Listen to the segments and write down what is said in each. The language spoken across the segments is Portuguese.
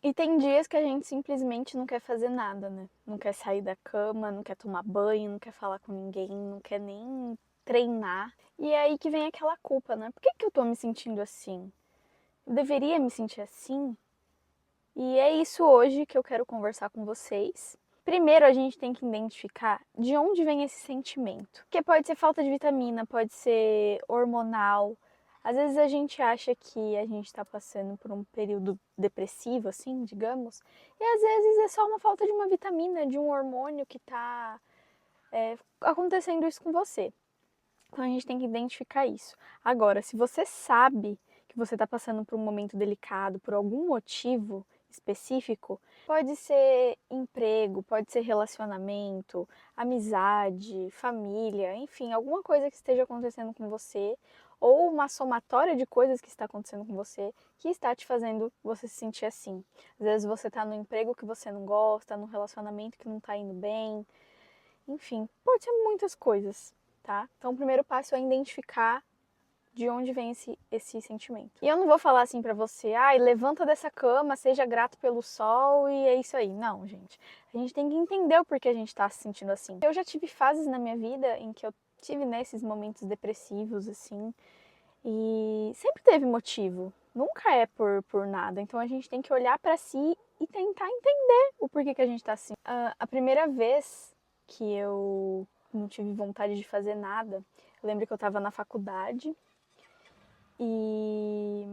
E tem dias que a gente simplesmente não quer fazer nada, né? Não quer sair da cama, não quer tomar banho, não quer falar com ninguém, não quer nem treinar. E é aí que vem aquela culpa, né? Por que que eu tô me sentindo assim? Eu deveria me sentir assim? E é isso hoje que eu quero conversar com vocês. Primeiro, a gente tem que identificar de onde vem esse sentimento. Porque pode ser falta de vitamina, pode ser hormonal. Às vezes a gente acha que a gente está passando por um período depressivo, assim, digamos, e às vezes é só uma falta de uma vitamina, de um hormônio que está acontecendo isso com você. Então a gente tem que identificar isso. Agora, se você sabe que você está passando por um momento delicado, por algum motivo específico, pode ser emprego, pode ser relacionamento, amizade, família, enfim, alguma coisa que esteja acontecendo com você, ou uma somatória de coisas que está acontecendo com você que está te fazendo você se sentir assim. Às vezes você está no emprego que você não gosta, num relacionamento que não está indo bem, enfim, pode ser muitas coisas, tá? Então, o primeiro passo é identificar de onde vem esse sentimento. E eu não vou falar assim pra você, ai, levanta dessa cama, seja grato pelo sol e é isso aí. Não, gente. A gente tem que entender o porquê a gente tá se sentindo assim. Eu já tive fases na minha vida em que eu tive, né, esses momentos depressivos, assim, e sempre teve motivo. Nunca é por nada. Então a gente tem que olhar pra si e tentar entender o porquê que a gente tá assim. A primeira vez que eu não tive vontade de fazer nada, eu lembro que eu tava na faculdade e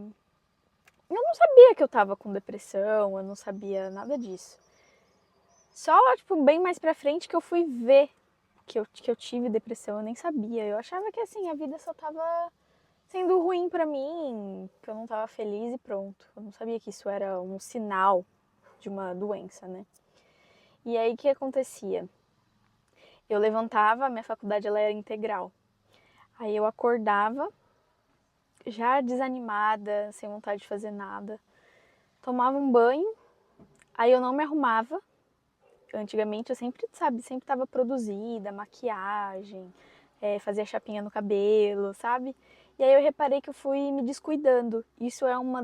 eu não sabia que eu tava com depressão, eu não sabia nada disso. Só, tipo, bem mais pra frente que eu fui ver que eu tive depressão, eu nem sabia. Eu achava que, assim, a vida só tava sendo ruim pra mim, que eu não tava feliz e pronto. Eu não sabia que isso era um sinal de uma doença, né? E aí, o que acontecia? Eu levantava, a minha faculdade ela era integral. Aí eu acordava, já desanimada, sem vontade de fazer nada. Tomava um banho, aí eu não me arrumava. Antigamente eu sempre, sabe, sempre estava produzida, maquiagem, fazia chapinha no cabelo, sabe? E aí eu reparei que eu fui me descuidando. Isso é um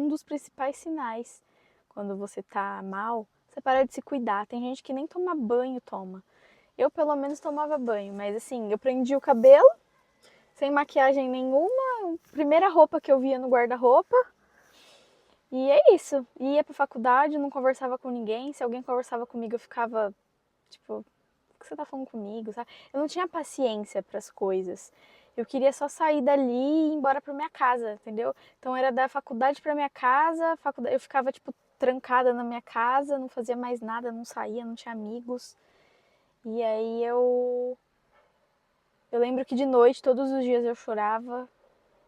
dos principais sinais. Quando você tá mal, você para de se cuidar. Tem gente que nem toma banho toma. Eu pelo menos tomava banho, mas assim, eu prendia o cabelo, sem maquiagem nenhuma, primeira roupa que eu via no guarda-roupa, e é isso. Ia pra faculdade, não conversava com ninguém. Se alguém conversava comigo, eu ficava, tipo, o que você tá falando comigo, sabe? Eu não tinha paciência para as coisas. Eu queria só sair dali e ir embora pra minha casa, entendeu? Então era da faculdade pra minha casa, eu ficava, tipo, trancada na minha casa, não fazia mais nada, não saía, não tinha amigos. E aí eu lembro que de noite, todos os dias eu chorava,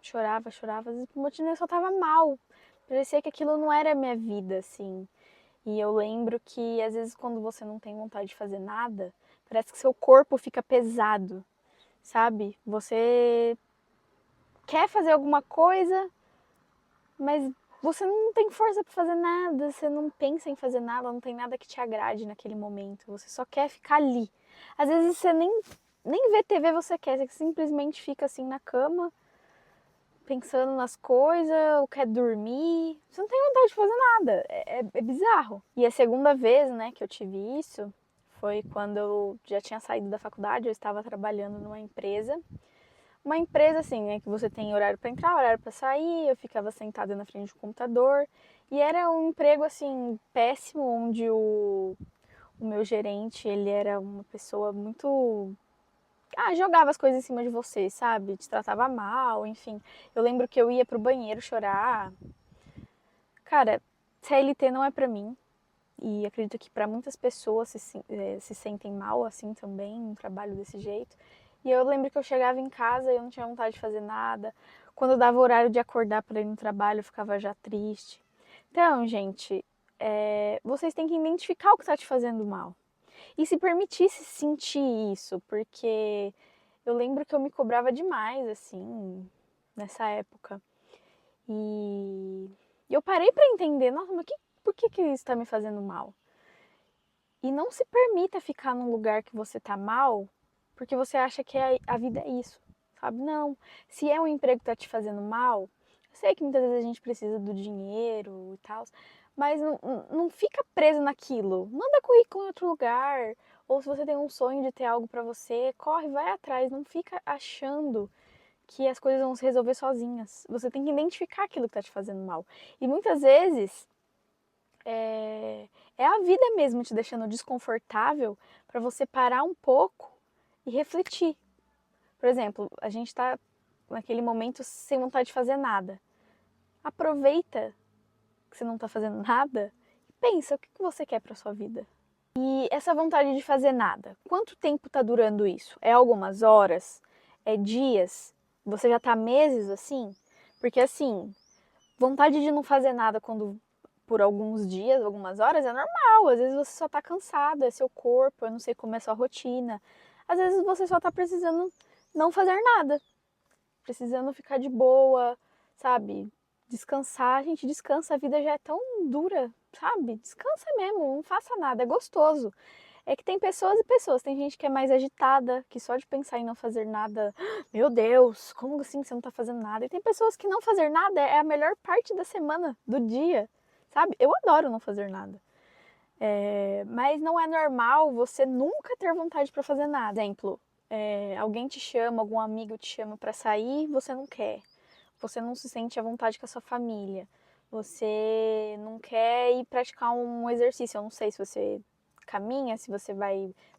chorava, chorava. Às vezes por motivo eu só tava mal. Parecia que aquilo não era a minha vida, assim. E eu lembro que às vezes quando você não tem vontade de fazer nada, parece que seu corpo fica pesado, sabe? Você quer fazer alguma coisa, mas você não tem força para fazer nada, você não pensa em fazer nada, não tem nada que te agrade naquele momento. Você só quer ficar ali. Às vezes você nem vê TV você quer, você simplesmente fica assim na cama, pensando nas coisas, ou quer dormir. Você não tem vontade de fazer nada. É bizarro. E a segunda vez, né, que eu tive isso foi quando eu já tinha saído da faculdade, eu estava trabalhando numa empresa. Uma empresa assim, né, que você tem horário para entrar, horário para sair, eu ficava sentada na frente do computador. E era um emprego assim péssimo, onde o meu gerente, ele era uma pessoa muito jogava as coisas em cima de você, sabe? Te tratava mal, enfim. Eu lembro que eu ia pro banheiro chorar. Cara, CLT não é pra mim. E acredito que para muitas pessoas se sentem mal assim também, um trabalho desse jeito. E eu lembro que eu chegava em casa e eu não tinha vontade de fazer nada. Quando eu dava o horário de acordar para ir no trabalho, eu ficava já triste. Então, gente, vocês têm que identificar o que está te fazendo mal. E se permitir se sentir isso, porque eu lembro que eu me cobrava demais, assim, nessa época. E eu parei pra entender, nossa, mas por que isso tá me fazendo mal? E não se permita ficar num lugar que você tá mal, porque você acha que a vida é isso, sabe? Não. Se é um emprego que tá te fazendo mal, Eu sei que muitas vezes a gente precisa do dinheiro e tal, mas não fica preso naquilo. Manda currículo em outro lugar. Ou se você tem um sonho de ter algo pra você, corre, vai atrás. Não fica achando que as coisas vão se resolver sozinhas. Você tem que identificar aquilo que tá te fazendo mal. E muitas vezes é a vida mesmo te deixando desconfortável para você parar um pouco e refletir. Por exemplo, a gente tá naquele momento sem vontade de fazer nada. Aproveita que você não tá fazendo nada e pensa o que você quer para sua vida. E essa vontade de fazer nada, quanto tempo tá durando isso? É algumas horas? É dias? Você já tá meses assim? Porque assim, vontade de não fazer nada quando por alguns dias, algumas horas, é normal. Às vezes você só tá cansado, é seu corpo, eu não sei como é sua rotina. Às vezes você só tá precisando não fazer nada, precisando ficar de boa, sabe? Descansar, a gente descansa, a vida já é tão dura, sabe? Descansa mesmo, não faça nada, é gostoso. É que tem pessoas e pessoas, tem gente que é mais agitada, que só de pensar em não fazer nada, meu Deus, como assim você não tá fazendo nada? E tem pessoas que não fazer nada é a melhor parte da semana, do dia, sabe? Eu adoro não fazer nada. Mas não é normal você nunca ter vontade para fazer nada. Exemplo, alguém te chama, algum amigo te chama para sair, você não quer. Você não se sente à vontade com a sua família. Você não quer ir praticar um exercício. Eu não sei se você caminha, se você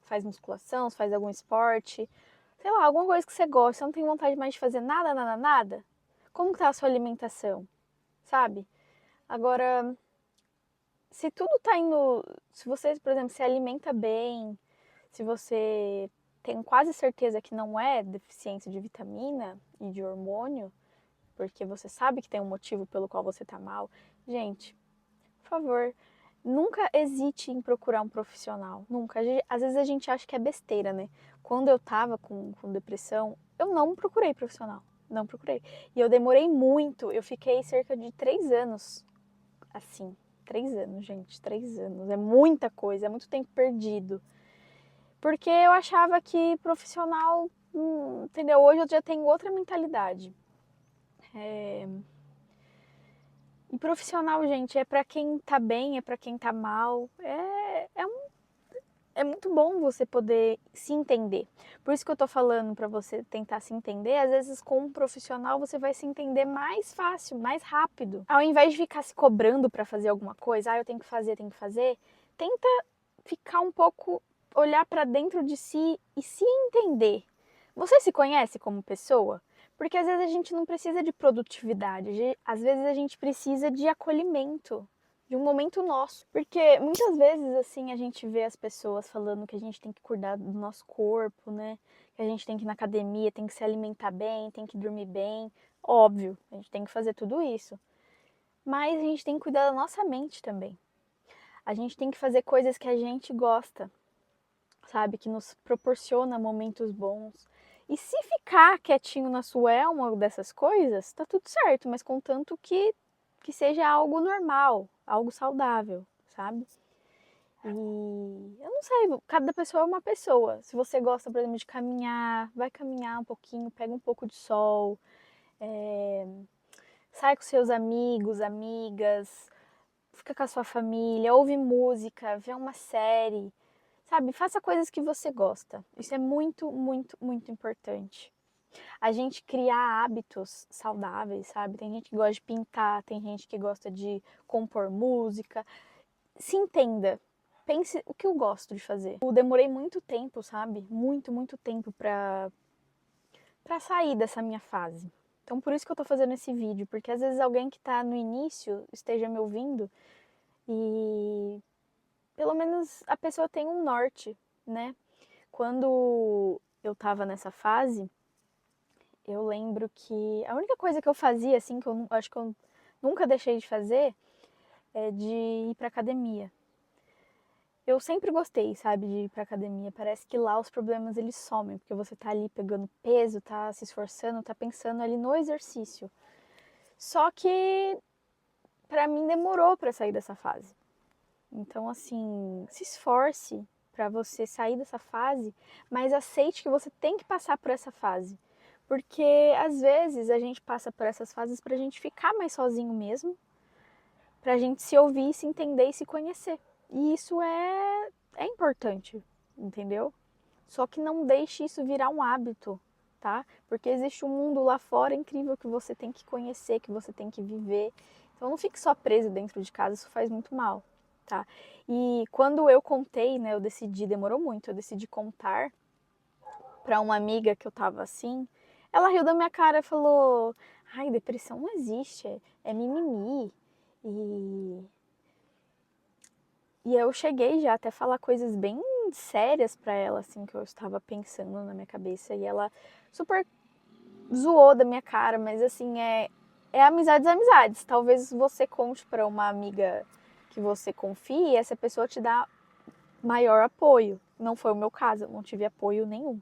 faz musculação, se faz algum esporte. Sei lá, alguma coisa que você gosta. Você não tem vontade mais de fazer nada, nada, nada. Como que tá a sua alimentação? Sabe? Agora, se tudo tá indo. Se você, por exemplo, se alimenta bem, se você tem quase certeza que não é deficiência de vitamina e de hormônio, porque você sabe que tem um motivo pelo qual você tá mal, gente, por favor, nunca hesite em procurar um profissional. Nunca. Às vezes a gente acha que é besteira, né? Quando eu tava com depressão, eu não procurei profissional. Não procurei. E eu demorei muito, eu fiquei cerca de 3 anos assim. 3 anos, gente, 3 anos. É muita coisa, é muito tempo perdido. Porque eu achava que profissional, entendeu? Hoje eu já tenho outra mentalidade. E profissional, gente, é pra quem tá bem, é pra quem tá mal. É muito bom você poder se entender. Por isso que eu tô falando pra você tentar se entender. Às vezes, com um profissional, você vai se entender mais fácil, mais rápido. Ao invés de ficar se cobrando pra fazer alguma coisa, eu tenho que fazer, tenta ficar um pouco, olhar pra dentro de si e se entender. Você se conhece como pessoa? Porque às vezes a gente não precisa de produtividade, às vezes a gente precisa de acolhimento, de um momento nosso. Porque muitas vezes, assim, a gente vê as pessoas falando que a gente tem que cuidar do nosso corpo, né? Que a gente tem que ir na academia, tem que se alimentar bem, tem que dormir bem. Óbvio, a gente tem que fazer tudo isso. Mas a gente tem que cuidar da nossa mente também. A gente tem que fazer coisas que a gente gosta, sabe? Que nos proporciona momentos bons. E se ficar quietinho na sua é uma dessas coisas, tá tudo certo, mas contanto que seja algo normal, algo saudável, sabe? E eu não sei, cada pessoa é uma pessoa. Se você gosta, por exemplo, de caminhar, vai caminhar um pouquinho, pega um pouco de sol, sai com seus amigos, amigas, fica com a sua família, ouve música, vê uma série, sabe? Faça coisas que você gosta. Isso é muito, muito, muito importante. A gente criar hábitos saudáveis, sabe? Tem gente que gosta de pintar, tem gente que gosta de compor música. Se entenda. Pense o que eu gosto de fazer. Eu demorei muito tempo, sabe? Muito, muito tempo pra sair dessa minha fase. Então por isso que eu tô fazendo esse vídeo, porque às vezes alguém que tá no início esteja me ouvindo e pelo menos a pessoa tem um norte, né? Quando eu tava nessa fase, eu lembro que a única coisa que eu fazia, assim, que eu acho que eu nunca deixei de fazer, é de ir pra academia. Eu sempre gostei, sabe, de ir pra academia. Parece que lá os problemas eles somem, porque você tá ali pegando peso, tá se esforçando, tá pensando ali no exercício. Só que pra mim demorou pra sair dessa fase. Então, assim, se esforce pra você sair dessa fase, mas aceite que você tem que passar por essa fase. Porque às vezes a gente passa por essas fases pra gente ficar mais sozinho mesmo, pra gente se ouvir, se entender e se conhecer. E isso é importante, entendeu? Só que não deixe isso virar um hábito, tá? Porque existe um mundo lá fora incrível que você tem que conhecer, que você tem que viver. Então não fique só preso dentro de casa, isso faz muito mal, tá? E quando eu contei, né, eu decidi, demorou muito, eu decidi contar pra uma amiga que eu tava assim, ela riu da minha cara e falou: "Ai, depressão não existe, é mimimi". E eu cheguei já até falar coisas bem sérias pra ela, assim, que eu estava pensando na minha cabeça. E ela super zoou da minha cara, mas assim, é amizades, amizades. Talvez você conte pra uma amiga que você confie e essa pessoa te dá maior apoio. Não foi o meu caso, eu não tive apoio nenhum,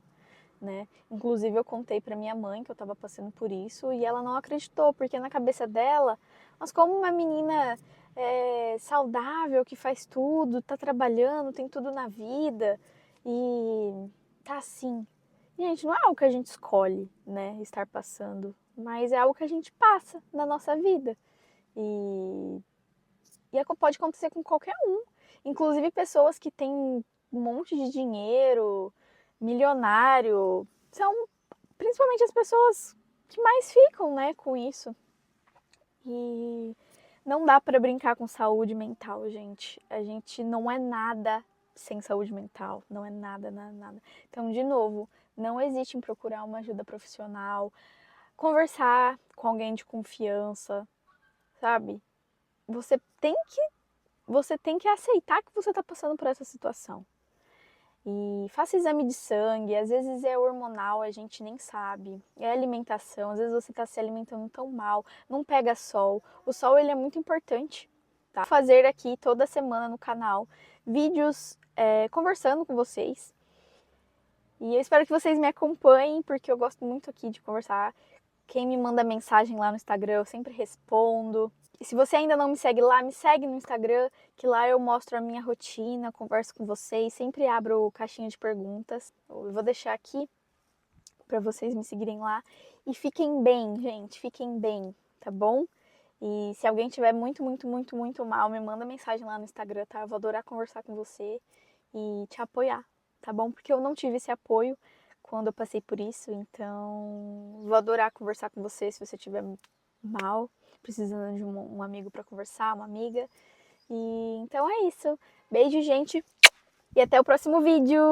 né? Inclusive eu contei pra minha mãe que eu tava passando por isso e ela não acreditou, porque na cabeça dela, mas como uma menina saudável, que faz tudo, tá trabalhando, tem tudo na vida e tá assim. Gente, não é algo que a gente escolhe, né, estar passando, mas é algo que a gente passa na nossa vida. E, pode acontecer com qualquer um, inclusive pessoas que têm um monte de dinheiro, milionário, são principalmente as pessoas que mais ficam, né, com isso. E não dá para brincar com saúde mental, gente. A gente não é nada sem saúde mental, não é nada, nada, nada. Então, de novo, não hesite em procurar uma ajuda profissional, conversar com alguém de confiança, sabe? Você tem que aceitar que você está passando por essa situação. E faça exame de sangue, às vezes é hormonal, a gente nem sabe. É alimentação, às vezes você está se alimentando tão mal, não pega sol. O sol ele é muito importante, tá? Vou fazer aqui toda semana no canal vídeos conversando com vocês. E eu espero que vocês me acompanhem, porque eu gosto muito aqui de conversar. Quem me manda mensagem lá no Instagram, eu sempre respondo. E se você ainda não me segue lá, me segue no Instagram, que lá eu mostro a minha rotina, converso com vocês, sempre abro caixinha de perguntas. Eu vou deixar aqui para vocês me seguirem lá. E fiquem bem, gente, fiquem bem, tá bom? E se alguém tiver muito, muito, muito, muito mal, me manda mensagem lá no Instagram, tá? Eu vou adorar conversar com você e te apoiar, tá bom? Porque eu não tive esse apoio quando eu passei por isso, então vou adorar conversar com você se você estiver mal, precisando de um amigo para conversar, uma amiga. E então é isso. Beijo, gente, e até o próximo vídeo.